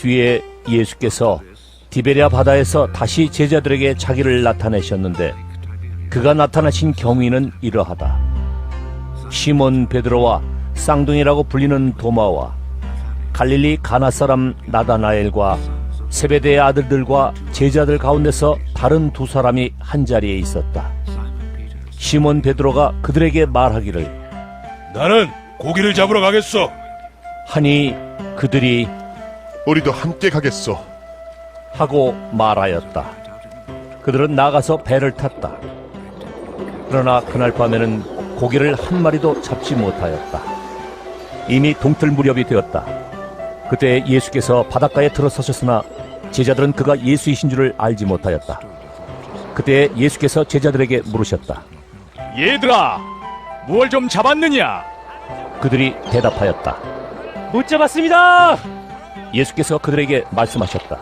뒤에 예수께서 디베랴 바다에서 다시 제자들에게 자기를 나타내셨는데 그가 나타나신 경위는 이러하다. 시몬 베드로와 쌍둥이라고 불리는 도마와 갈릴리 가나 사람 나다나엘과 세베대의 아들들과 제자들 가운데서 다른 두 사람이 한자리에 있었다. 시몬 베드로가 그들에게 말하기를 나는 고기를 잡으러 가겠소. 하니 그들이 우리도 함께 가겠소. 하고 말하였다. 그들은 나가서 배를 탔다. 그러나 그날 밤에는 고기를 한 마리도 잡지 못하였다. 이미 동틀 무렵이 되었다. 그때 예수께서 바닷가에 들어서셨으나 제자들은 그가 예수이신 줄을 알지 못하였다. 그때 예수께서 제자들에게 물으셨다. 얘들아, 무얼 좀 잡았느냐? 그들이 대답하였다. 못 잡았습니다. 예수께서 그들에게 말씀하셨다.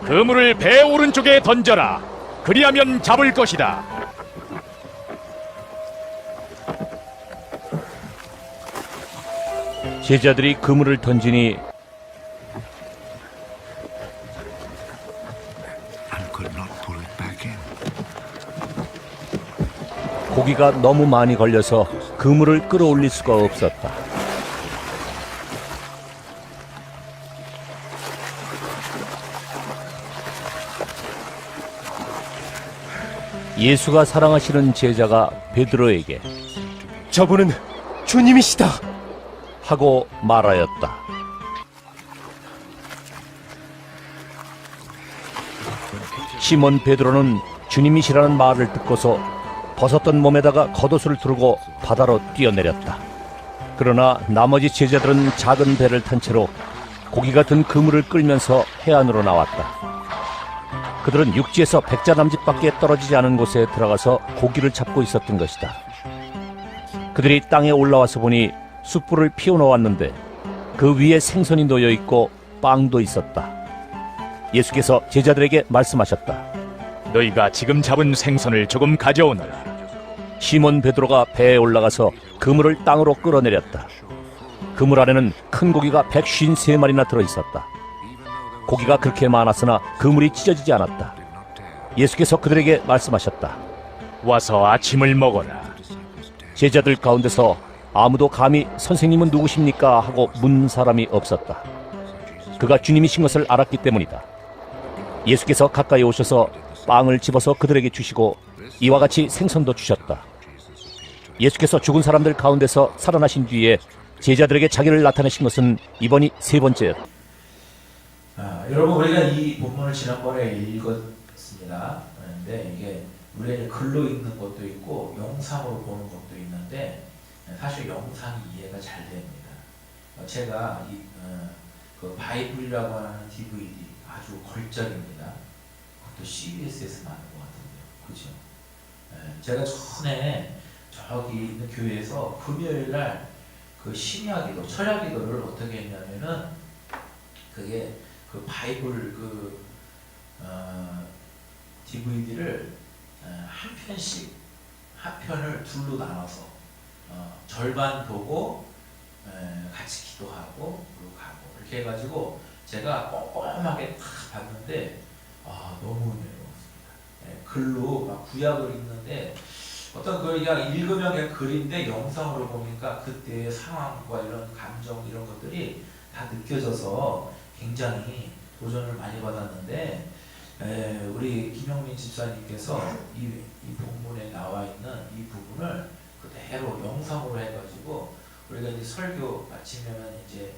그물을 배 오른쪽에 던져라. 그리하면 잡을 것이다. 제자들이 그물을 던지니 고기가 너무 많이 걸려서 그물을 끌어올릴 수가 없었다. 예수가 사랑하시는 제자가 베드로에게 저분은 주님이시다. 하고 말하였다. 시몬 베드로는 주님이시라는 말을 듣고서 벗었던 몸에다가 겉옷을 두르고 바다로 뛰어내렸다. 그러나 나머지 제자들은 작은 배를 탄 채로 고기가 든 그물을 끌면서 해안으로 나왔다. 그들은 육지에서 백자 남짓밖에 떨어지지 않은 곳에 들어가서 고기를 잡고 있었던 것이다. 그들이 땅에 올라와서 보니 숯불을 피워놓았는데 그 위에 생선이 놓여 있고 빵도 있었다. 예수께서 제자들에게 말씀하셨다. 너희가 지금 잡은 생선을 조금 가져오너라. 시몬 베드로가 배에 올라가서 그물을 땅으로 끌어내렸다. 그물 안에는 큰 고기가 153마리나 들어있었다. 고기가 그렇게 많았으나 그물이 찢어지지 않았다. 예수께서 그들에게 말씀하셨다. 와서 아침을 먹어라. 제자들 가운데서 아무도 감히 선생님은 누구십니까? 하고 묻는 사람이 없었다. 그가 주님이신 것을 알았기 때문이다. 예수께서 가까이 오셔서 빵을 집어서 그들에게 주시고 이와 같이 생선도 주셨다. 예수께서 죽은 사람들 가운데서 살아나신 뒤에 제자들에게 자기를 나타내신 것은 이번이 세 번째였다. 여러분 우리가 이 본문을 지난번에 읽었습니다. 그런데 이게 우리가 이제 글로 읽는 것도 있고 영상으로 보는 것도 있는데 사실 영상이 이해가 잘 됩니다. 제가 그 바이블이라고 하는 DVD 아주 걸작입니다. 그것도 CBS에서 나온 것 같은데요. 그죠? 제가 전에 저기 있는 교회에서 금요일날 그 심야기도, 철야기도를 어떻게 했냐면은 그게 그 바이블 DVD를 한 편씩 한 편을 둘로 나눠서 절반 보고 같이 기도하고 그리고 가고 이렇게 해가지고 제가 꼼꼼하게 다 봤는데 너무 은혜로웠습니다. 글로 막 구약을 읽는데 어떤 그냥 읽으면 그냥 글인데 영상으로 보니까 그때의 상황과 이런 감정 이런 것들이 다 느껴져서 굉장히 도전을 많이 받았는데 우리 김영민 집사님께서 이 본문에 나와 있는 이 부분을 그대로 영상으로 해가지고 우리가 이제 설교 마치면 이제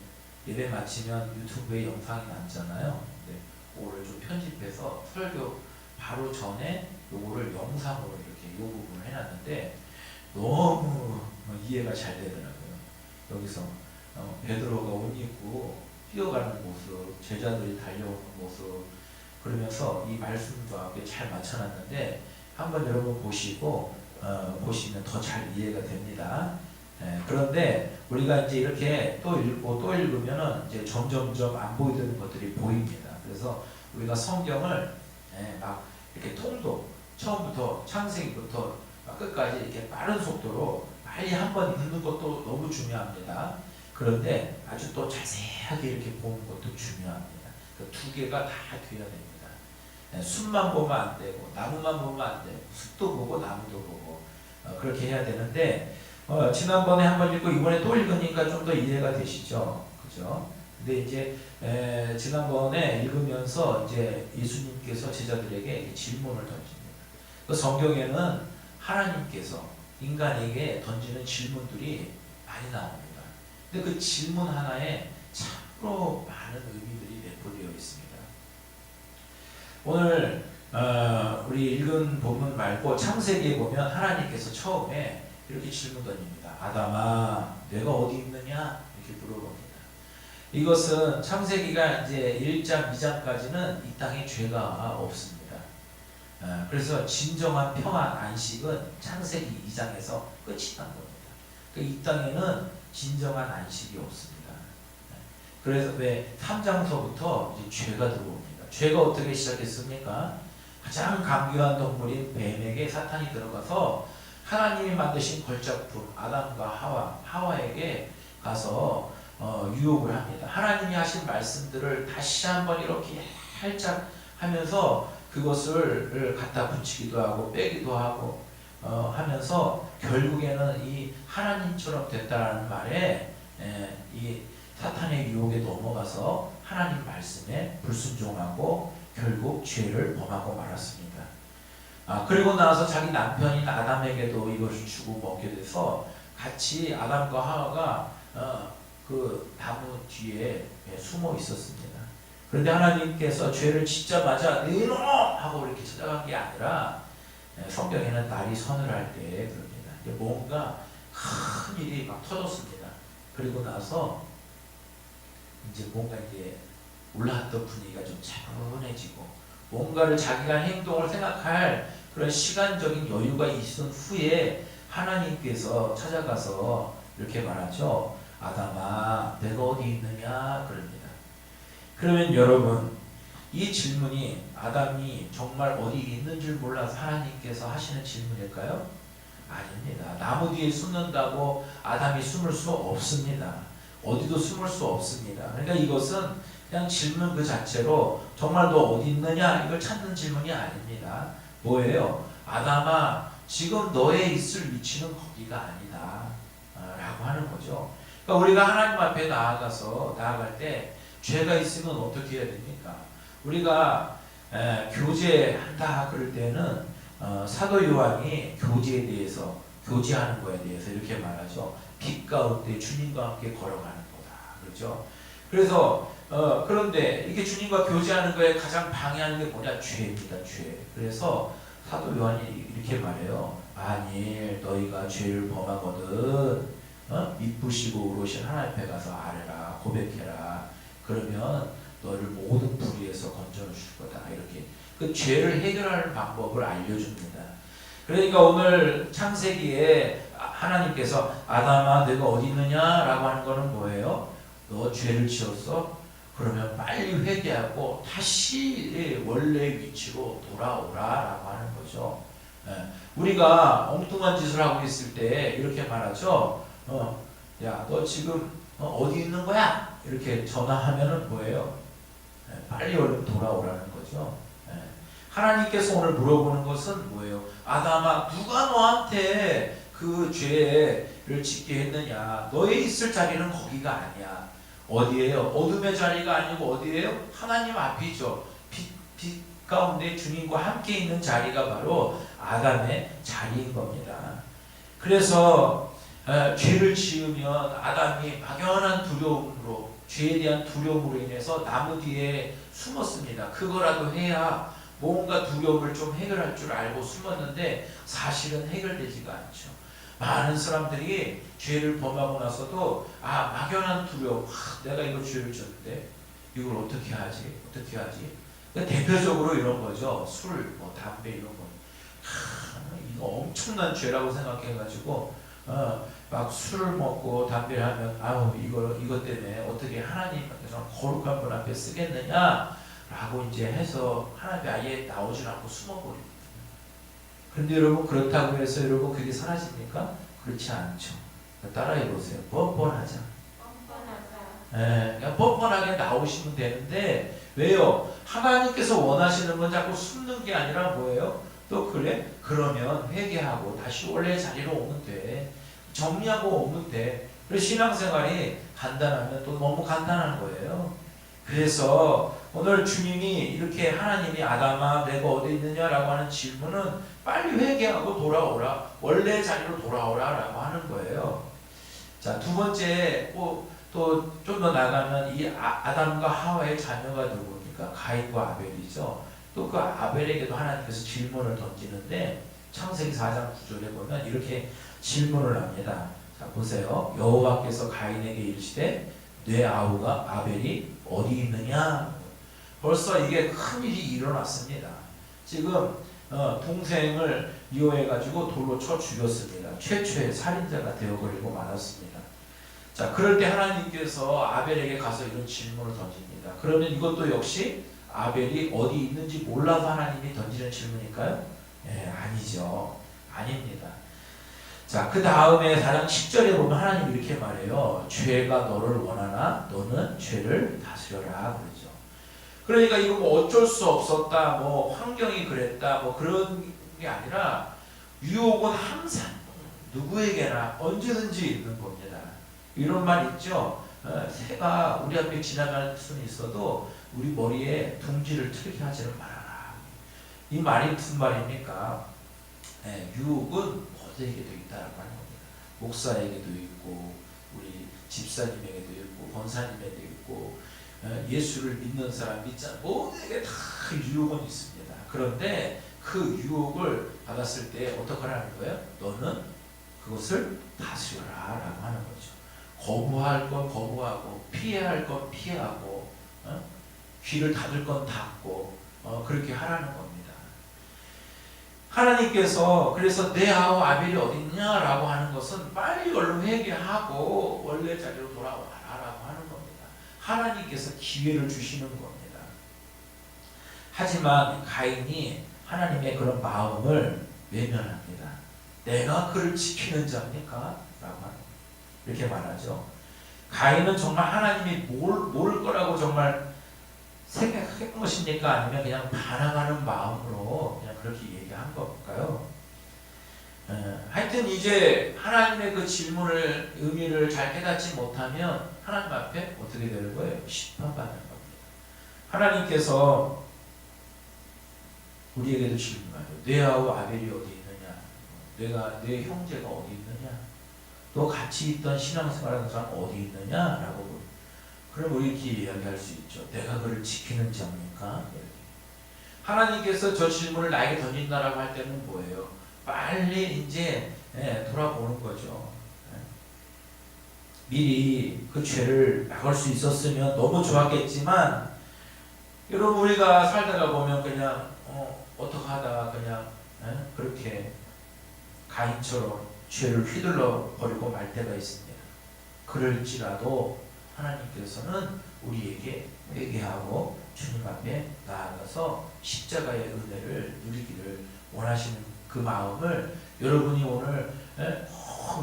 예배 마치면 유튜브에 영상이 남잖아요. 근데 그거를 좀 편집해서 설교 바로 전에 요거를 영상으로 이렇게 요 부분을 해놨는데 너무 이해가 잘 되더라고요. 여기서 베드로가 옷 입고 뛰어가는 모습, 제자들이 달려오는 모습 그러면서 이 말씀과 함께 잘 맞춰놨는데 한번 여러분 보시고 보시면 더 잘 이해가 됩니다. 그런데 우리가 이제 이렇게 또 읽고 또 읽으면은 이제 점점점 안 보이던 것들이 보입니다. 그래서 우리가 성경을 막 이렇게 통독 처음부터 창세기부터 끝까지 이렇게 빠른 속도로 빨리 한번 읽는 것도 너무 중요합니다. 그런데 아주 또 자세하게 이렇게 보는 것도 중요합니다. 그 두 개가 다 돼야 됩니다. 숲만 보면 안 되고 나무만 보면 안 되고 숲도 보고 나무도 보고 그렇게 해야 되는데 지난번에 한번 읽고 이번에 또 읽으니까 좀 더 이해가 되시죠? 그죠? 근데 이제 지난번에 읽으면서 이제 예수님께서 제자들에게 질문을 던집니다. 그 성경에는 하나님께서 인간에게 던지는 질문들이 많이 나옵니다. 근데 그 질문 하나에 참으로 많은 의미들이 내포되어 있습니다. 오늘 우리 읽은 본문 말고 창세기에 보면 하나님께서 처음에 이렇게 질문 던집니다. 아담아, 내가 어디 있느냐? 이렇게 물어봅니다. 이것은 창세기가 이제 1장, 2장까지는 이 땅에 죄가 없습니다. 그래서 진정한 평안, 안식은 창세기 2장에서 끝이 난 겁니다. 이 땅에는 진정한 안식이 없습니다. 그래서 왜 3장서부터 이제 죄가 들어옵니다. 죄가 어떻게 시작했습니까? 가장 강교한 동물인 뱀에게 사탄이 들어가서 하나님이 만드신 걸작품 아담과 하와에게 가서 유혹을 합니다. 하나님이 하신 말씀들을 다시 한번 이렇게 살짝 하면서 그것을 갖다 붙이기도 하고 빼기도 하고 하면서 결국에는 이 하나님처럼 됐다라는 말에 이 사탄의 유혹에 넘어가서 하나님 말씀에 불순종하고 결국 죄를 범하고 말았습니다. 그리고 나서 자기 남편인 아담에게도 이것을 주고 먹게 돼서 같이 아담과 하와가 그 나무 뒤에 숨어 있었습니다. 그런데 하나님께서 죄를 짓자마자 내놓 하고 이렇게 찾아간 게 아니라 성경에는 날이 서늘할 때 그럽니다. 뭔가 큰 일이 막 터졌습니다. 그리고 나서 이제 뭔가 이제 올라왔던 분위기가 좀 차분해지고 뭔가를 자기가 행동을 생각할 그런 시간적인 여유가 있은 후에 하나님께서 찾아가서 이렇게 말하죠. 아담아, 내가 어디 있느냐? 그럽니다. 그러면 여러분, 이 질문이 아담이 정말 어디 있는 줄 몰라서 하나님께서 하시는 질문일까요? 아닙니다. 나무 뒤에 숨는다고 아담이 숨을 수 없습니다. 어디도 숨을 수 없습니다. 그러니까 이것은 그냥 질문 그 자체로 정말 너 어디 있느냐? 이걸 찾는 질문이 아닙니다. 뭐예요? 아담아, 지금 너의 있을 위치는 거기가 아니다 라고 하는 거죠. 그러니까 우리가 하나님 앞에 나아갈 때 죄가 있으면 어떻게 해야 됩니까? 우리가 교제한다 그럴 때는 사도 요한이 교제에 대해서, 교제하는 거에 대해서 이렇게 말하죠. 빛 가운데 주님과 함께 걸어가는 거다. 그렇죠? 그래서 그런데 이게 주님과 교제하는 거에 가장 방해하는 게 뭐냐? 죄입니다. 죄. 그래서 사도 요한이 이렇게 말해요. 만일 너희가 죄를 범하거든 미쁘시고 의로우신 하나님 앞에 가서 아뢰라, 고백해라. 그러면 너를 모든 불의에서 건져줄 거다. 이렇게 그 죄를 해결하는 방법을 알려줍니다. 그러니까 오늘 창세기에 하나님께서 아담아 내가 어디 있느냐라고 하는 거는 뭐예요? 너 죄를 지었어? 그러면 빨리 회개하고 다시 원래 위치로 돌아오라라고 하는 거죠. 우리가 엉뚱한 짓을 하고 있을 때 이렇게 말하죠. 야, 너 지금 어디 있는 거야? 이렇게 전화하면은 뭐예요? 빨리 얼른 돌아오라는 거죠. 하나님께서 오늘 물어보는 것은 뭐예요? 아담아, 누가 너한테 그 죄를 짓게 했느냐? 너의 있을 자리는 거기가 아니야. 어디예요? 어둠의 자리가 아니고 어디예요? 하나님 앞이죠. 빛 가운데 주님과 함께 있는 자리가 바로 아담의 자리인 겁니다. 그래서 죄를 지으면 아담이 막연한 두려움으로, 죄에 대한 두려움으로 인해서 나무 뒤에 숨었습니다. 그거라도 해야 뭔가 두려움을 좀 해결할 줄 알고 숨었는데 사실은 해결되지가 않죠. 많은 사람들이 죄를 범하고 나서도 막연한 두려움, 내가 이거 죄를 졌는데 이걸 어떻게 하지? 그러니까 대표적으로 이런 거죠. 술, 담배 이런 거. 이거 엄청난 죄라고 생각해가지고 막 술을 먹고 담배를 하면 이것 때문에 어떻게 하나님께서 거룩한 분 앞에 쓰겠느냐 라고 이제 해서 하나님 아예 나오질 않고 숨어버립니다. 그런데 여러분 그렇다고 해서 여러분 그게 사라집니까? 그렇지 않죠. 따라해보세요. 뻔뻔하자. 그냥 뻔뻔하게 나오시면 되는데 왜요? 하나님께서 원하시는 건 자꾸 숨는 게 아니라 뭐예요? 또 그래? 그러면 회개하고 다시 원래 자리로 오면 돼. 정리하고 오면 돼. 그래서 신앙생활이 간단하면 또 너무 간단한 거예요. 그래서 오늘 주님이 이렇게 하나님이 아담아 내가 어디 있느냐라고 하는 질문은 빨리 회개하고 돌아오라. 원래 자리로 돌아오라 라고 하는 거예요. 자, 두 번째 또 좀 더 나가면 이 아담과 하와의 자녀가 누구입니까? 가인과 아벨이죠. 또 그 아벨에게도 하나님께서 질문을 던지는데 창세기 4장 9절에 보면 이렇게 질문을 합니다. 자, 보세요. 여호와께서 가인에게 이르시되 내 아우가 아벨이 어디 있느냐? 벌써 이게 큰 일이 일어났습니다. 지금 동생을 미워해가지고 돌로 쳐 죽였습니다. 최초의 살인자가 되어버리고 말았습니다. 자, 그럴 때 하나님께서 아벨에게 가서 이런 질문을 던집니다. 그러면 이것도 역시 아벨이 어디 있는지 몰라서 하나님이 던지는 질문일까요? 아니죠. 아닙니다. 자, 그 다음에 4장 10절에 보면 하나님이 이렇게 말해요. 죄가 너를 원하나 너는 죄를 다스려라 그러죠. 그러니까 이거 뭐 어쩔 수 없었다, 뭐 환경이 그랬다, 뭐 그런 게 아니라 유혹은 항상 누구에게나 언제든지 있는 겁니다. 이런 말 있죠. 새가 우리 앞에 지나갈 수는 있어도 우리 머리에 둥지를 틀게 하지를 말아라. 이 말이 무슨 말입니까? 유혹은 모두에게도 있다라고 하는 겁니다. 목사에게도 있고 우리 집사님에게도 있고 권사님에게도 있고 예수를 믿는 사람 믿지 않는 모두에게 다 유혹은 있습니다. 그런데 그 유혹을 받았을 때 어떻게 하라는 거예요? 너는 그것을 다스려라 라고 하는 거죠. 거부할 건 거부하고 피해야 할 건 피하고 귀를 닫을 건 닫고 그렇게 하라는 겁니다. 하나님께서 그래서 내 아우 아벨이 어디 있냐라고 하는 것은 빨리 얼른 회개하고 원래 자리로 돌아와라라고 하는 겁니다. 하나님께서 기회를 주시는 겁니다. 하지만 가인이 하나님의 그런 마음을 외면합니다. 내가 그를 지키는 자입니까? 라고 하는 이렇게 말하죠. 가인은 정말 하나님이 모를 거라고 정말 생각한 것입니까? 아니면 그냥 반항하는 마음으로 그냥 그렇게 얘기한 걸까요? 하여튼 이제 하나님의 그 질문을 의미를 잘 깨닫지 못하면 하나님 앞에 어떻게 되는 거예요? 심판받는 겁니다. 하나님께서 우리에게도 질문하죠. 내 아우 아벨이 어디 있느냐? 내 형제가 어디 있느냐? 또 같이 있던 신앙생활하는 사람 어디 있느냐라고. 그럼 우리 이렇게 이야기할 수 있죠. 내가 그를 지키는 자입니까? 하나님께서 저 질문을 나에게 던진다라고 할 때는 뭐예요? 빨리 이제 돌아보는 거죠. 미리 그 죄를 막을 수 있었으면 너무 좋았겠지만 여러분 우리가 살다가 보면 그냥 어떻게 하다가 그냥 그렇게 가인처럼 죄를 휘둘러 버리고 말 때가 있습니다. 그럴지라도 하나님께서는 우리에게 회개하고 주님 앞에 나아가서 십자가의 은혜를 누리기를 원하시는 그 마음을 여러분이 오늘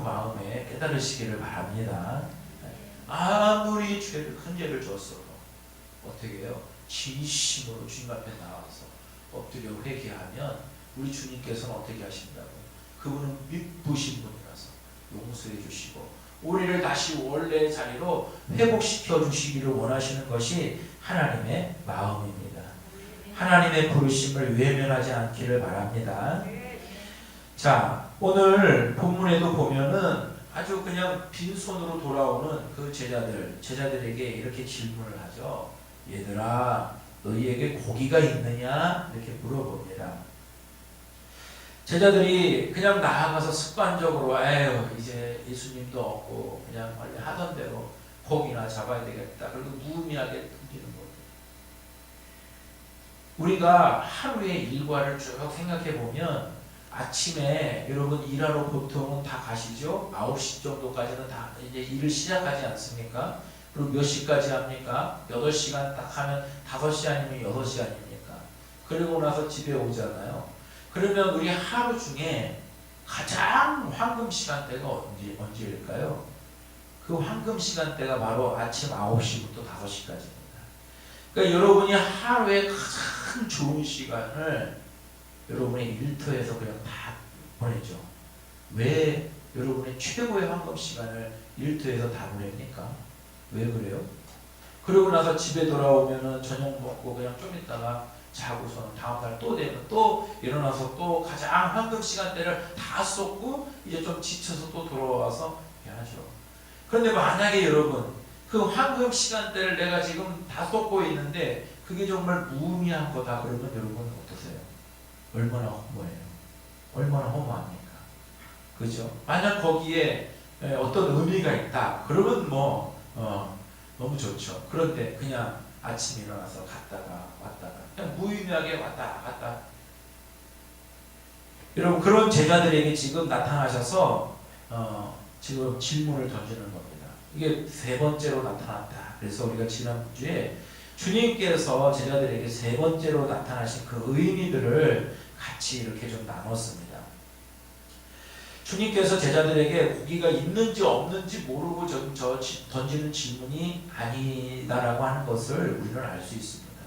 마음에 깨달으시기를 바랍니다. 아무리 큰 죄를 졌어도 어떻게 해요? 진심으로 주님 앞에 나와서 엎드려 회개하면 우리 주님께서는 어떻게 하신다고? 그분은 미쁘신 분이라서 용서해 주시고 우리를 다시 원래 자리로 회복시켜 주시기를 원하시는 것이 하나님의 마음입니다. 하나님의 부르심을 외면하지 않기를 바랍니다. 자, 오늘 본문에도 보면은 아주 그냥 빈손으로 돌아오는 그 제자들에게 이렇게 질문을 하죠. 얘들아, 너희에게 고기가 있느냐? 이렇게 물어봅니다. 제자들이 그냥 나아가서 습관적으로 이제 예수님도 없고 그냥 원래 하던 대로 고기나 잡아야 되겠다. 그리고 무의미하게 던지는 거예요. 우리가 하루의 일과를 쭉 생각해 보면 아침에 여러분 일하러 보통은 다 가시죠? 9시 정도까지는 다 이제 일을 시작하지 않습니까? 그리고 몇 시까지 합니까? 8시간 딱 하면 5시 아니면 6시 아닙니까? 그리고 나서 집에 오잖아요. 그러면 우리 하루 중에 가장 황금 시간대가 언제일까요? 그 황금 시간대가 바로 아침 9시부터 5시까지입니다. 그러니까 여러분이 하루에 가장 좋은 시간을 여러분의 일터에서 그냥 다 보내죠. 왜 여러분의 최고의 황금 시간을 일터에서 다 보냅니까? 왜 그래요? 그러고 나서 집에 돌아오면은 저녁 먹고 그냥 좀 있다가 자고서는 다음날 또 되면 또 일어나서 또 가장 황금 시간대를 다 쏟고 이제 좀 지쳐서 또 돌아와서 해야죠. 그런데 만약에 여러분 그 황금 시간대를 내가 지금 다 쏟고 있는데 그게 정말 무의미한 거다 그러면 여러분 어떠세요? 얼마나 허무해요? 얼마나 허무합니까? 그죠? 만약 거기에 어떤 의미가 있다 그러면 뭐 너무 좋죠. 그런데 그냥 아침에 일어나서 갔다가 왔다가 그냥 무의미하게 왔다 갔다. 여러분 그런 제자들에게 지금 나타나셔서 지금 질문을 던지는 겁니다. 이게 세 번째로 나타났다. 그래서 우리가 지난주에 주님께서 제자들에게 세 번째로 나타나신 그 의미들을 같이 이렇게 좀 나눴습니다. 주님께서 제자들에게 고기가 있는지 없는지 모르고 던지는 질문이 아니다라고 하는 것을 우리는 알 수 있습니다.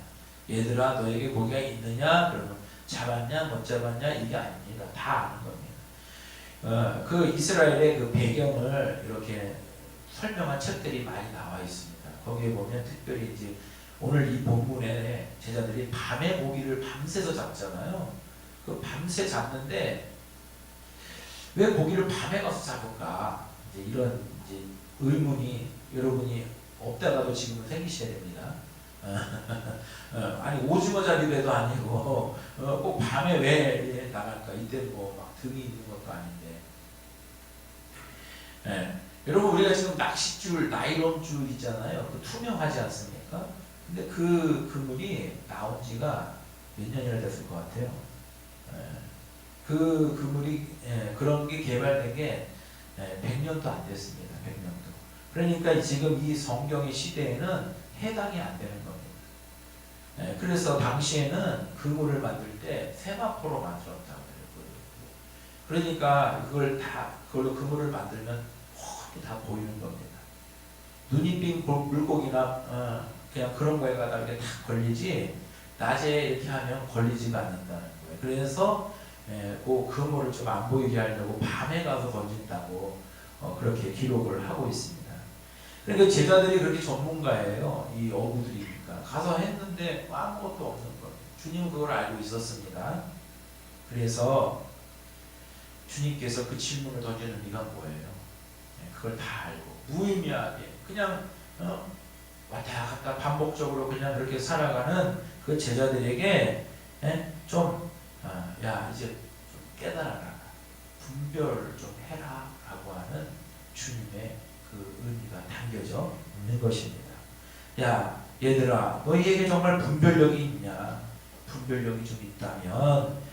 얘들아 너에게 고기가 있느냐? 그러면 잡았냐? 못 잡았냐? 이게 아닙니다. 다 아는 겁니다. 그 이스라엘의 그 배경을 이렇게 설명한 책들이 많이 나와 있습니다. 거기에 보면 특별히 이제 오늘 이 본문에 제자들이 밤에 고기를 밤새서 잡잖아요. 그 밤새 잡는데 왜 고기를 밤에 가서 잡을까? 이제 이런 이제 의문이 여러분이 없다가도 지금 생기셔야 됩니다. 아니 오징어 잡이배도 아니고 꼭 밤에 왜 나갈까? 이때 뭐 막 등이 있는 것도 아닌데. 여러분 우리가 지금 낚싯줄, 나일론 줄 있잖아요. 그 투명하지 않습니까? 근데 그 그물이 나온 지가 몇 년이나 됐을 것 같아요. 그 그물이 그런 게 개발된 게 100년도 안 됐습니다. 100년도. 그러니까 지금 이 성경의 시대에는 해당이 안 되는 겁니다. 그래서 당시에는 그물을 만들 때 세마포로 만들었다고 해요. 그러니까 그걸로 그물을 만들면 다 보이는 겁니다. 눈이 빈 물고기나 그냥 그런 거에 가다 이렇게 탁 걸리지 낮에 이렇게 하면 걸리지가 않는다는 거예요. 그래서 그 그물을 좀 안 보이게 하려고 밤에 가서 던진다고 그렇게 기록을 하고 있습니다. 그러니까 제자들이 그렇게 전문가예요. 이 어부들이니까 가서 했는데 아무것도 없는 거예요. 주님은 그걸 알고 있었습니다. 그래서 주님께서 그 질문을 던지는 이유가 뭐예요? 그걸 다 알고 무의미하게 그냥 왔다 갔다 반복적으로 그냥 그렇게 살아가는 그 제자들에게 야 이제 좀 깨달아라, 분별을 좀 해라 라고 하는 주님의 그 의미가 담겨져 있는 것입니다. 야 얘들아 너희에게 정말 분별력이 있냐? 분별력이 좀 있다면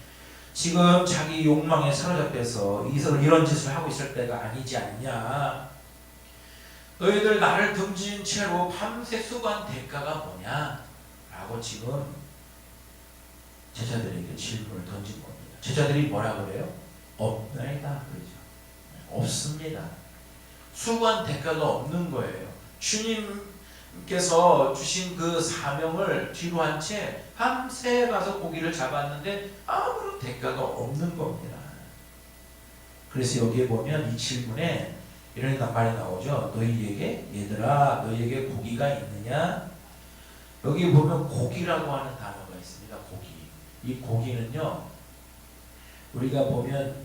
지금 자기 욕망에 사로잡혀서 이런 짓을 하고 있을 때가 아니지 않냐? 너희들 나를 등진 채로 밤새 수고한 대가가 뭐냐? 라고 지금 제자들에게 질문을 던진 겁니다. 제자들이 뭐라 그래요? 없나이다 그러죠. 없습니다. 수고한 대가가 없는 거예요. 주님께서 주신 그 사명을 뒤로 한 채 밤새 가서 고기를 잡았는데 아무런 대가가 없는 겁니다. 그래서 여기에 보면 이 질문에 이런 말이 나오죠. 너희에게 얘들아 너희에게 고기가 있느냐? 여기 보면 고기라고 하는 단어가 있습니다. 고기. 이 고기는요 우리가 보면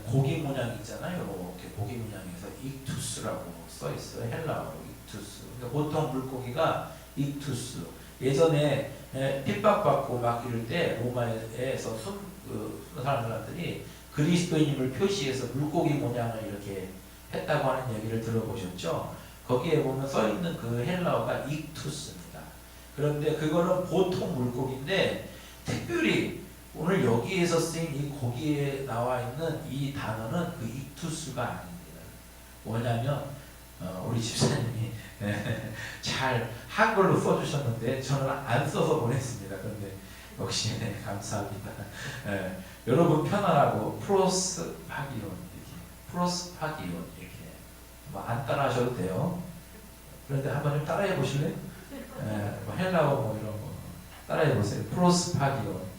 고기 모양 있잖아요. 이렇게 고기 모양에서 익투스라고 써 있어요. 헬라어로 익투스. 그러니까 보통 물고기가 익투스. 예전에 핍박받고 막 이럴 때 로마에서 사람들이 그리스도인임을 표시해서 물고기 모양을 이렇게 했다고 하는 얘기를 들어보셨죠? 거기에 보면 써 있는 그 헬라어가 익투스입니다. 그런데 그거는 보통 물고기인데 특별히 오늘 여기에서 쓰인 이 고기에 나와 있는 이 단어는 그 익투스가 아닙니다. 뭐냐면 우리 집사님이 잘 한글로 써주셨는데 저는 안 써서 보냈습니다. 그런데 역시 감사합니다. 여러분 편안하고 프로스파기온 이렇게 뭐 안 따라하셔도 돼요. 그런데 한번 좀 따라해 보실래요? 뭐 헬라어 뭐 이런 거 따라해 보세요. 프로스파기온.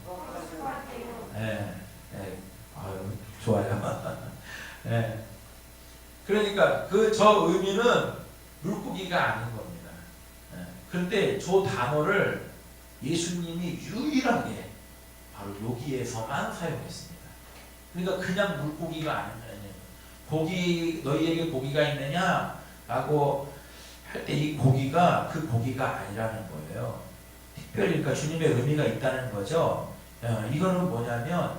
아유, 좋아요. 그러니까 저 의미는 물고기가 아닌 겁니다. 그런데 저 단어를 예수님이 유일하게 바로 여기에서만 사용했습니다. 그러니까 그냥 물고기가 아니면 고기 너희에게 고기가 있느냐라고 할 때 이 고기가 그 고기가 아니라는 거예요. 특별히 그러니까 주님의 의미가 있다는 거죠. 이거는 뭐냐면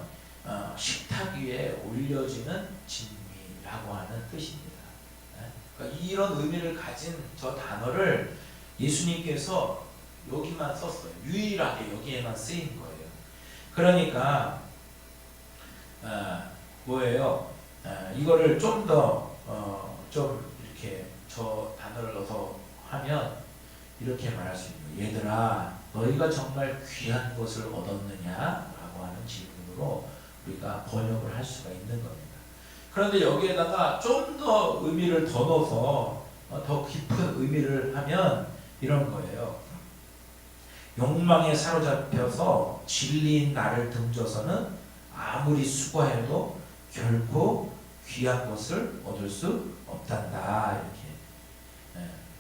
식탁 위에 올려지는 진미라고 하는 뜻입니다. 그러니까 이런 의미를 가진 저 단어를 예수님께서 여기만 썼어요. 유일하게 여기에만 쓰인 거예요. 그러니까 뭐예요? 이거를 좀 더 좀 이렇게 저 단어를 넣어서 하면 이렇게 말할 수 있는 거예요. 얘들아, 너희가 정말 귀한 것을 얻었느냐라고 하는 질문으로 우리가 번역을 할 수가 있는 겁니다. 그런데 여기에다가 좀 더 의미를 더 넣어서 더 깊은 의미를 하면 이런 거예요. 욕망에 사로잡혀서 진리인 나를 등져서는 아무리 수고해도 결코 귀한 것을 얻을 수 없단다. 이렇게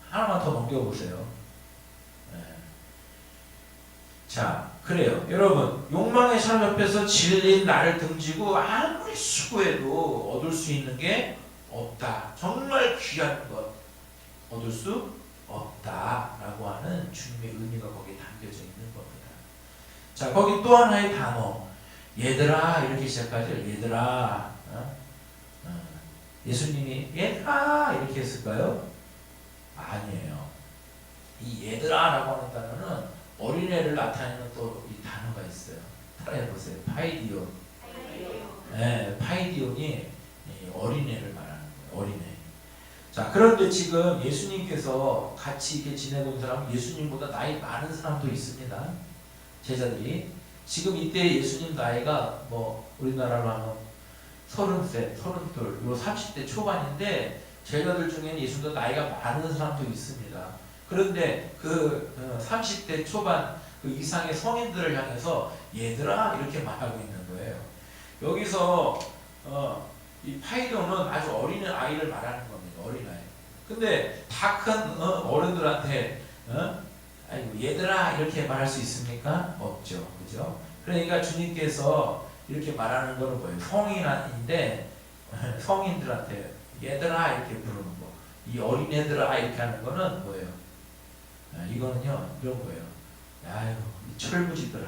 하나만 더 넘겨보세요. 자, 그래요. 여러분, 욕망에 사로잡혀서 진리인 나를 등지고 아무리 수고해도 얻을 수 있는 게 없다. 정말 귀한 것 얻을 수 없다라고 하는 주님의 의미가 거기에 담겨져 있는 겁니다. 자, 거기 또 하나의 단어, 얘들아 이렇게 시작하죠. 얘들아. 예수님이 얘들아 이렇게 했을까요? 아니에요. 이 얘들아라고 하는 단어는 어린애를 나타내는 또 이 단어가 있어요. 따라해보세요. 파이디온. 파이디온이 어린애를 말하는 거예요. 어린애. 자, 그런데 지금 예수님께서 같이 이렇게 지내고 있는 사람은 예수님보다 나이 많은 사람도 있습니다. 제자들이. 지금 이때 예수님 나이가 뭐 우리나라로 하면 30세, 32, 요 30대 초반인데 제자들 중에는 예수님보다 나이가 많은 사람도 있습니다. 그런데 그 30대 초반 그 이상의 성인들을 향해서 얘들아 이렇게 말하고 있는 거예요. 여기서 이 파이도는 아주 어린 아이를 말하는 겁니다. 어린아이. 근데 다 큰 어른들한테 아이고 얘들아 이렇게 말할 수 있습니까? 없죠. 그죠? 그러니까 주님께서 이렇게 말하는 거는 뭐예요? 성인인데 성인들한테 얘들아 이렇게 부르는 거. 이 어린애들아 이렇게 하는 거는 뭐예요? 이거는요 이런 거예요. 아유 이 철부지들아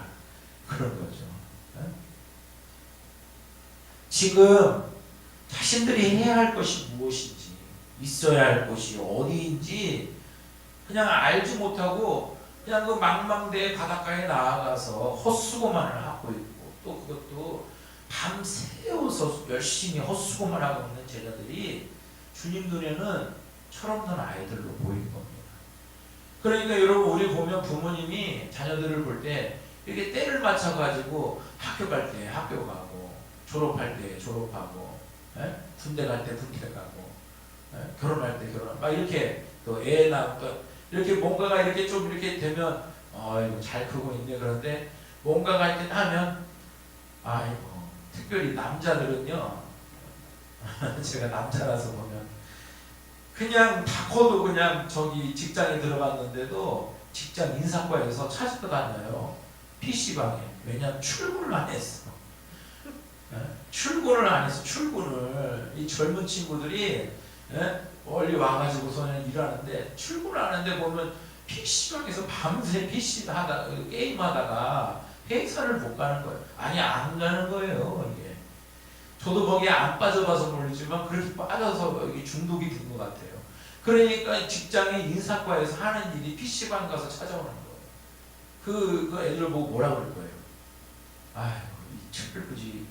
그런 거죠. 지금 자신들이 해야 할 것이 무엇인지, 있어야 할 곳이 어디인지 그냥 알지 못하고 그냥 그 망망대해 바닷가에 나아가서 헛수고만을 하고 있고, 또 그것도 밤새워서 열심히 헛수고만 하고 있는 제자들이 주님 눈에는 철없는 아이들로 보이는 겁니다. 그러니까 여러분, 우리 보면 부모님이 자녀들을 볼 때 이렇게 때를 맞춰가지고 학교 갈 때 학교 가고, 졸업할 때 졸업하고, 군대 갈 때 군대 가고, 결혼할 때 결혼, 막 이렇게 또 애 낳고 이렇게 뭔가가 이렇게 좀 이렇게 되면 이거 잘 크고 있네. 그런데 뭔가가 이렇게 하면 아이고, 특별히 남자들은요 제가 남자라서 보면 그냥 다 커도 그냥 저기 직장에 들어갔는데도 직장 인사과에서 찾아다녀요. PC방에. 왜냐면 출근을 안 했어. 출근을 안 했어. 출근을. 이 젊은 친구들이 멀리 와가지고서는 일하는데 출근을 하는데 보면 PC방에서 밤새 PC 하다가 게임하다가 회사를 못 가는 거예요. 아니 안 가는 거예요. 이게 저도 거기에 안 빠져봐서 모르지만 그렇게 빠져서 여기 중독이 된 것 같아요. 그러니까 직장의 인사과에서 하는 일이 PC방 가서 찾아오는 거예요. 그 애들 보고 뭐라 그럴 거예요? 아이고 이 철부지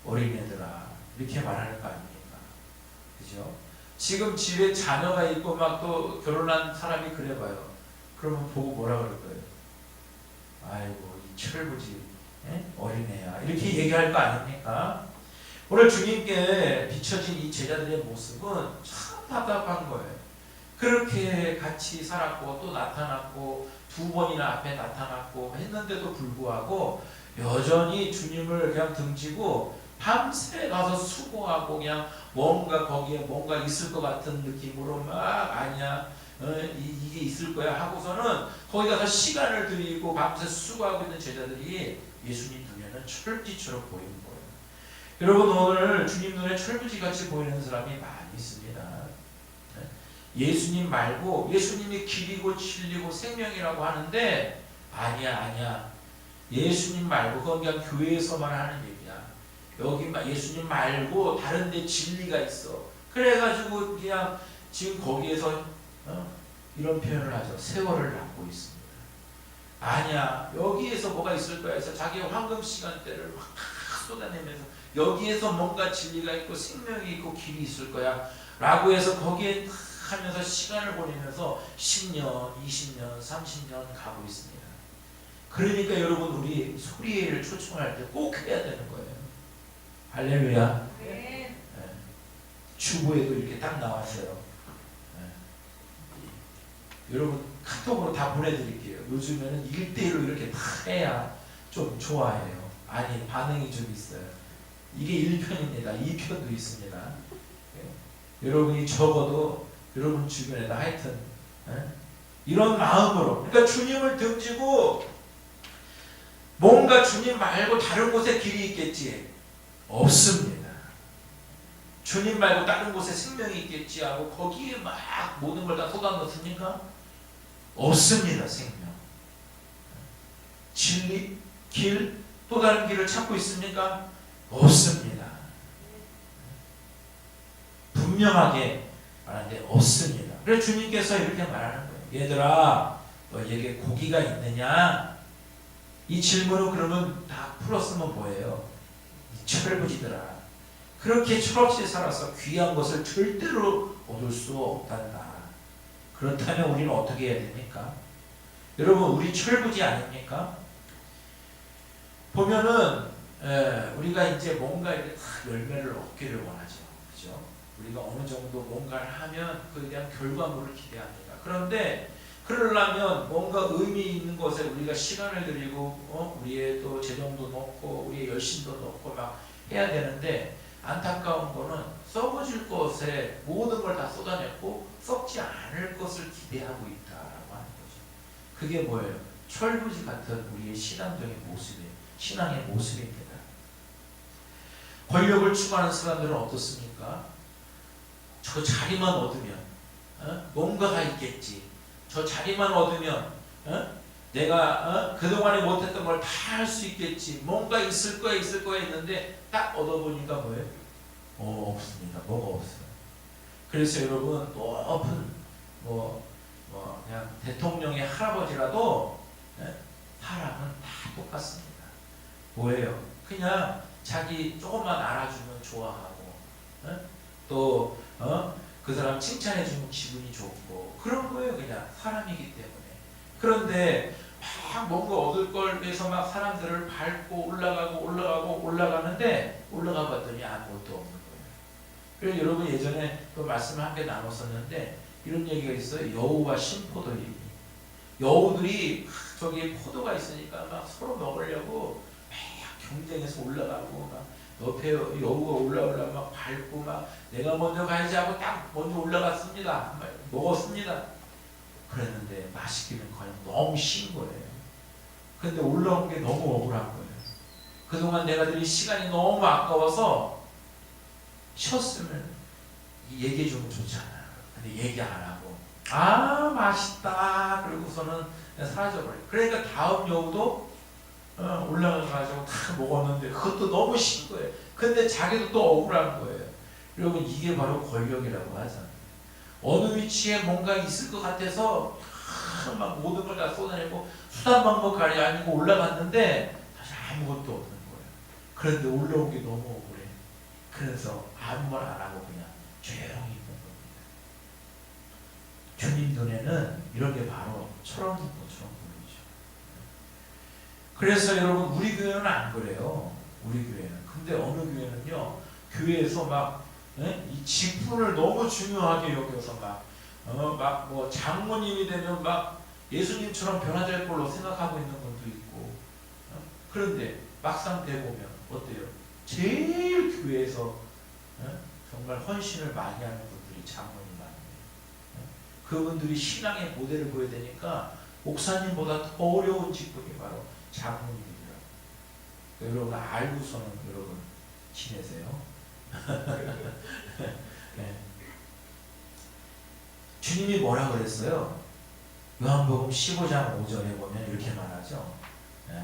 어린애들아 이렇게 말하는 거 아닙니까? 그죠? 지금 집에 자녀가 있고 막 또 결혼한 사람이 그래봐요. 그러면 보고 뭐라 그럴 거예요? 아이고 이 철부지 어린애야 이렇게 얘기할 거 아닙니까? 오늘 주님께 비춰진 이 제자들의 모습은 참 답답한 거예요. 그렇게 같이 살았고 또 나타났고 2번이나 앞에 나타났고 했는데도 불구하고 여전히 주님을 그냥 등지고 밤새 가서 수고하고 그냥 뭔가 거기에 뭔가 있을 것 같은 느낌으로 막 아니야 이게 있을 거야 하고서는 거기 가서 시간을 들이고 밤새 수고하고 있는 제자들이 예수님 눈에는 철부지처럼 보이는 거예요. 여러분 오늘 주님 눈에 철부지같이 보이는 사람이 많이 있습니다. 예수님 말고 예수님이 길이고 진리고 생명이라고 하는데 아니야 예수님 말고 그건 그냥 교회에서만 하는 얘기야. 여기 예수님 말고 다른 데 진리가 있어. 그래가지고 그냥 지금 거기에서 이런 표현을 하죠. 세월을 남고 있습니다. 아니야 여기에서 뭐가 있을 거야 해서 자기의 황금 시간대를 확 쏟아내면서 여기에서 뭔가 진리가 있고 생명이 있고 길이 있을 거야 라고 해서 거기에 하면서 시간을 보내면서 10년, 20년, 30년 가고 있습니다. 그러니까 여러분 우리 소리를 초청할 때 꼭 해야 되는 거예요. 할렐루야. 네. 주보에도 이렇게 딱 나왔어요. 여러분 카톡으로 다 보내드릴게요. 요즘에는 1대1로 이렇게 다 해야 좀 좋아해요. 아니 반응이 좀 있어요. 이게 1편입니다. 2편도 있습니다. 여러분이 적어도 여러분 주변에다 하여튼 이런 마음으로 그러니까 주님을 등지고 뭔가 주님 말고 다른 곳에 길이 있겠지 없습니다. 주님 말고 다른 곳에 생명이 있겠지 하고 거기에 막 모든 걸 다 쏟아넣습니까? 없습니다. 생명 진리 길 또 다른 길을 찾고 있습니까? 없습니다. 분명하게 말하는데 없습니다. 그래서 주님께서 이렇게 말하는 거예요. 얘들아 너에게 고기가 있느냐? 이 질문은 그러면 다 풀었으면 뭐예요? 철부지더라. 그렇게 철없이 살아서 귀한 것을 절대로 얻을 수 없단다. 그렇다면 우리는 어떻게 해야 됩니까? 여러분 우리 철부지 아닙니까? 보면은 우리가 이제 뭔가 이렇게 열매를 얻기를 원하죠. 그죠? 우리가 어느 정도 뭔가를 하면 그에 대한 결과물을 기대합니다. 그런데 그러려면 뭔가 의미 있는 것에 우리가 시간을 들이고 우리의 또 재정도 넣고 우리의 열심도 넣고 막 해야 되는데 안타까운 거는 썩어질 것에 모든 걸 다 쏟아냈고 썩지 않을 것을 기대하고 있다라고 하는 거죠. 그게 뭐예요? 철부지 같은 우리의 신앙적인 모습이에요. 신앙의 모습입니다. 권력을 추구하는 사람들은 어떻습니까? 저 자리만 얻으면 뭔가가 있겠지. 저 자리만 얻으면 내가 그동안에 못했던 걸 다 할 수 있겠지. 뭔가 있을 거야 했는데 딱 얻어보니까 뭐예요? 없습니다. 뭐가 없어요. 그래서 여러분 높은 그냥 대통령의 할아버지라도 사람은 다 똑같습니다. 뭐예요? 그냥 자기 조금만 알아주면 좋아하고 또 그 사람 칭찬해주면 기분이 좋고 그런 거예요. 그냥 사람이기 때문에. 그런데 막 뭔가 얻을 걸 위해서 막 사람들을 밟고 올라가는데 올라가 봤더니 아무것도 없는 거예요. 그래서 여러분 예전에 그 말씀을 함께 나눴었는데 이런 얘기가 있어요. 여우와 신포도 얘기. 여우들이 저기 포도가 있으니까 막 서로 먹으려고 막 경쟁해서 올라가고 막 옆에 여우가 올라오려고 막 밟고 막 내가 먼저 가야지 하고 딱 먼저 올라갔습니다. 먹었습니다. 그랬는데 맛있기는 그냥 너무 신 거예요. 근데 올라온 게 너무 억울한 거예요. 그동안 내가 들인 시간이 너무 아까워서 쉬었으면 얘기해 주면 좋잖아요. 근데 얘기 안 하고 맛있다 그러고서는 사라져버려요. 그러니까 다음 여우도 올라가가지고 다 먹었는데 그것도 너무 신 거예요. 근데 자기도 또 억울한 거예요. 여러분 이게 바로 권력이라고 하잖아요. 어느 위치에 뭔가 있을 것 같아서 막 모든 걸 다 쏟아내고 수단 방법 가리 아니고 올라갔는데 사실 아무것도 없는 거예요. 그런데 올라온 게 너무 억울해. 그래서 아무 말 안 하고 그냥 조용히 있는 겁니다. 주님 눈에는 이런 게 바로 철없는 것처럼 보이죠. 그래서 여러분 우리 교회는 안 그래요. 우리 교회는. 근데 어느 교회는요. 교회에서 막 이 직분을 너무 중요하게 여겨서 막 막 뭐 장모님이 되면 막 예수님처럼 변화될 걸로 생각하고 있는 분도 있고, 그런데 막상 돼 보면 어때요? 제일 교회에서 정말 헌신을 많이 하는 분들이 장모님만이에요. 그분들이 신앙의 모델을 보여야 되니까 목사님보다 더 어려운 직분이 바로 장모님이더라고요. 여러분 알고서는 여러분 지내세요. 네. 주님이 뭐라 그랬어요? 요한복음 15장 5절에 보면 이렇게 말하죠.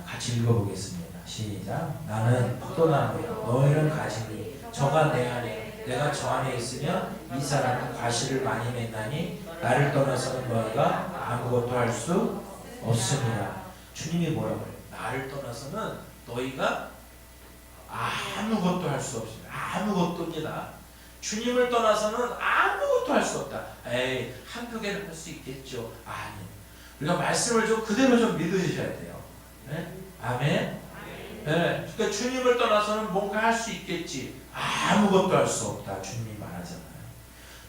같이 읽어보겠습니다. 시작. 나는 포도나무요 너희는 가지니 저가 내 안에 내가 저 안에 있으면 이 사람은 과실을 많이 맺나니 나를 떠나서는 너희가 아무것도 할 수 없습니다. 주님이 뭐라고 그래요? 나를 떠나서는 너희가 아무것도 할 수 없습니다. 아무것도입니다. 주님을 떠나서는 아무것도 할 수 없다. 에이, 한두 개는 할 수 있겠죠. 아니, 우리가 말씀을 좀 그대로 좀 믿으셔야 돼요. 네? 아멘. 네. 그러니까 주님을 떠나서는 뭔가 할 수 있겠지. 아무것도 할 수 없다. 주님이 말하잖아요.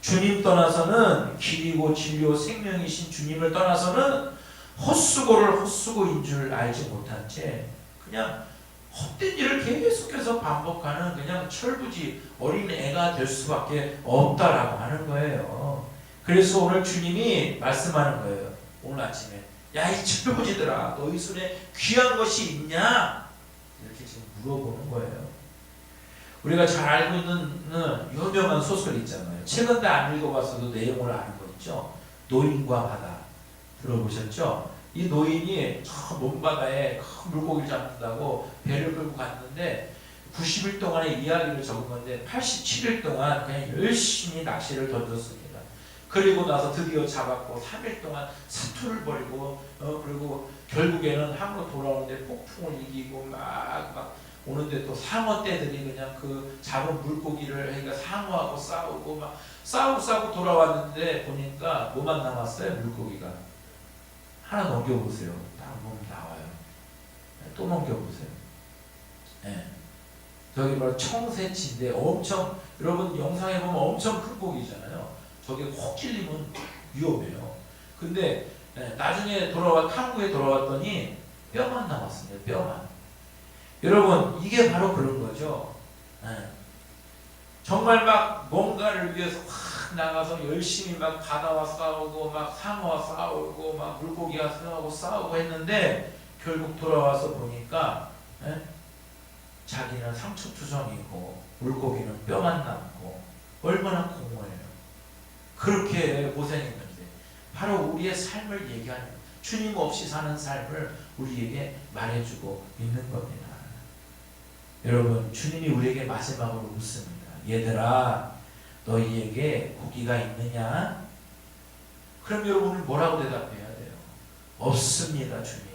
주님 떠나서는 길이고 진리고 생명이신 주님을 떠나서는 헛수고를 헛수고인 줄 알지 못한 채 그냥 헛된 일을 계속해서 반복하는 그냥 철부지 어린 애가 될 수밖에 없다라고 하는 거예요. 그래서 오늘 주님이 말씀하는 거예요. 오늘 아침에 야 이 철부지들아 너희 손에 귀한 것이 있냐? 이렇게 지금 물어보는 거예요. 우리가 잘 알고 있는 유명한 소설 있잖아요. 최근 때 안 읽어봤어도 내용을 아는 거 있죠. 노인과 바다 들어보셨죠? 이 노인이 저 먼바다에 큰 물고기를 잡는다고 배를 끌고 갔는데 90일 동안의 이야기를 적은 건데 87일 동안 그냥 열심히 낚시를 던졌습니다. 그리고 나서 드디어 잡았고 3일 동안 사투를 벌이고 그리고 결국에는 항으로 돌아오는데 폭풍을 이기고 막 오는데 또 상어떼들이 그냥 그 잡은 물고기를 그러니까 상어하고 싸우고 막 싸우고 돌아왔는데 보니까 뭐만 남았어요? 물고기가. 하나 넘겨보세요. 딱 보면 나와요. 또 넘겨보세요. 네. 저기 바로 청새치인데 엄청 여러분 영상에 보면 엄청 큰 고기잖아요. 저게 혹 찔리면 위험해요. 근데 나중에 한국에 돌아왔더니 뼈만 남았습니다. 뼈만. 여러분 이게 바로 그런 거죠. 정말 막 뭔가를 위해서 확 나가서 열심히 막 바다와 싸우고 막 상어와 싸우고 막 물고기와 싸우고 했는데 결국 돌아와서 보니까 자기는 상처투성이고 물고기는 뼈만 남고 얼마나 공허해요. 그렇게 고생했는데 바로 우리의 삶을 얘기하는 주님 없이 사는 삶을 우리에게 말해주고 있는 겁니다. 여러분 주님이 우리에게 마지막으로 묻습니다. 얘들아 너희에게 고기가 있느냐? 그럼 여러분은 뭐라고 대답해야 돼요? 없습니다 주님.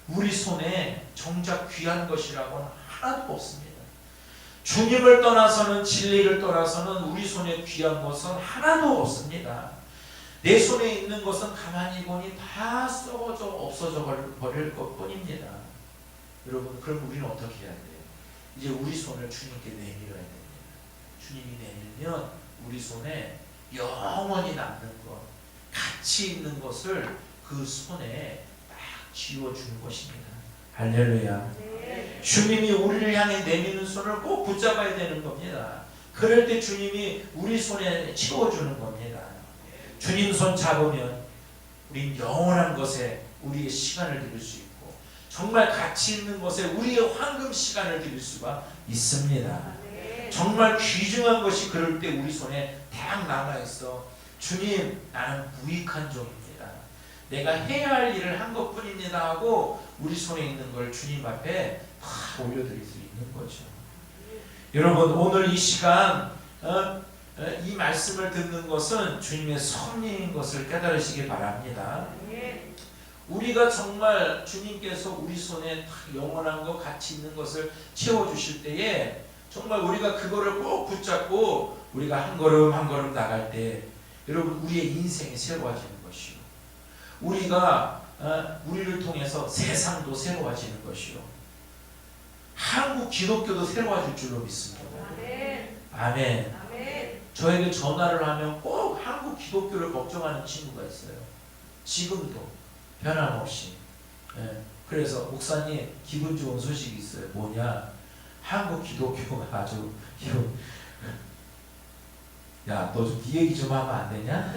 우리 손에 정작 귀한 것이라고는 하나도 없습니다. 주님을 떠나서는 진리를 떠나서는 우리 손에 귀한 것은 하나도 없습니다. 내 손에 있는 것은 가만히 보니 다 썩어져 없어져 버릴 것뿐입니다. 여러분 그럼 우리는 어떻게 해야 돼요? 이제 우리 손을 주님께 내밀어야 됩니다. 주님이 내밀면 우리 손에 영원히 남는 것, 가치 있는 것을 그 손에 딱 쥐어주는 것입니다. 할렐루야. 네. 주님이 우리를 향해 내미는 손을 꼭 붙잡아야 되는 겁니다. 그럴 때 주님이 우리 손에 채워주는 겁니다. 주님 손 잡으면 우린 영원한 것에 우리의 시간을 드릴 수 있고 정말 가치 있는 것에 우리의 황금 시간을 드릴 수가 있습니다. 정말 귀중한 것이 그럴 때 우리 손에 딱 남아있어. 주님 나는 무익한 종입니다. 내가 해야 할 일을 한 것뿐입니다 하고 우리 손에 있는 걸 주님 앞에 다 올려드릴 수 있는 거죠. 여러분 오늘 이 시간 이 말씀을 듣는 것은 주님의 섭리인 것을 깨달으시기 바랍니다. 우리가 정말 주님께서 우리 손에 영원한 것 가치 있는 것을 채워주실 때에 정말 우리가 그거를 꼭 붙잡고 우리가 한 걸음 한 걸음 나갈 때 여러분 우리의 인생이 새로워지는 것이요. 우리가 우리를 통해서 세상도 새로워지는 것이요. 한국 기독교도 새로워질 줄로 믿습니다. 아멘. 저에게 전화를 하면 꼭 한국 기독교를 걱정하는 친구가 있어요. 지금도 변함없이. 예. 그래서 목사님 기분 좋은 소식이 있어요. 뭐냐? 한국 기독교가 아주 야, 너 좀 네 얘기 좀 하면 안 되냐?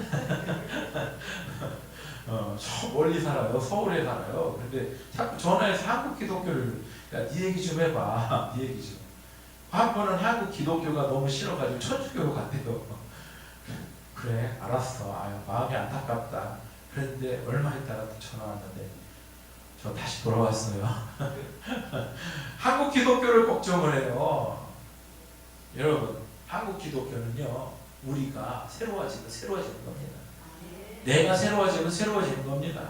저 멀리 살아요. 서울에 살아요. 근데 자꾸 전화해서 한국 기독교를 야, 네 얘기 좀 해봐. 네 얘기 좀. 한 번은 한국 기독교가 너무 싫어가지고 천주교로 갔대요. 그래, 알았어. 아유, 마음이 안타깝다. 그랬는데 얼마 있다가 또 전화 왔는데 저 다시 돌아왔어요. 한국 기독교를 걱정을 해요. 여러분, 한국 기독교는요, 우리가 새로워지는 겁니다. 내가 새로워지면 새로워지는 겁니다.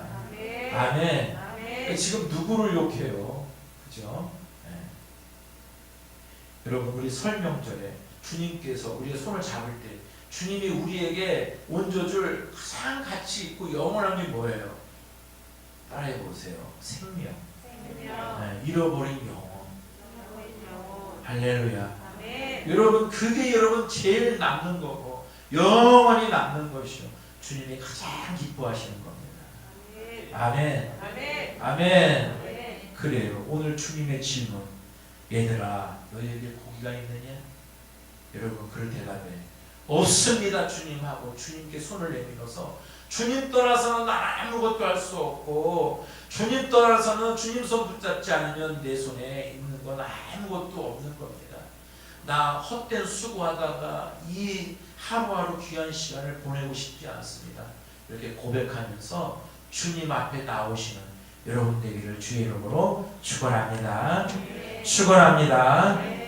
아멘. 지금 누구를 욕해요? 그죠? 네. 여러분, 우리 설명절에 주님께서 우리의 손을 잡을 때 주님이 우리에게 얹어줄 가장 가치 있고 영원한 게 뭐예요? 따라해 보세요. 생명. 네, 잃어버린 영혼. 할렐루야. 여러분, 그게 여러분 제일 남는 거고 영원히 남는 것이요. 주님이 가장 기뻐하시는 겁니다. 아멘. 아멘. 그래요. 오늘 주님의 질문. 얘들아, 너희에게 고기가 있느냐? 여러분, 그럴 대답에 없습니다 주님 하고 주님께 손을 내밀어서 주님 떠나서는 난 아무것도 할 수 없고 주님 떠나서는 주님 손 붙잡지 않으면 내 손에 있는 건 아무것도 없는 겁니다. 나 헛된 수고하다가 이 하루하루 귀한 시간을 보내고 싶지 않습니다. 이렇게 고백하면서 주님 앞에 나오시는 여러분 되기를 주의 이름으로 축원합니다. 축원합니다.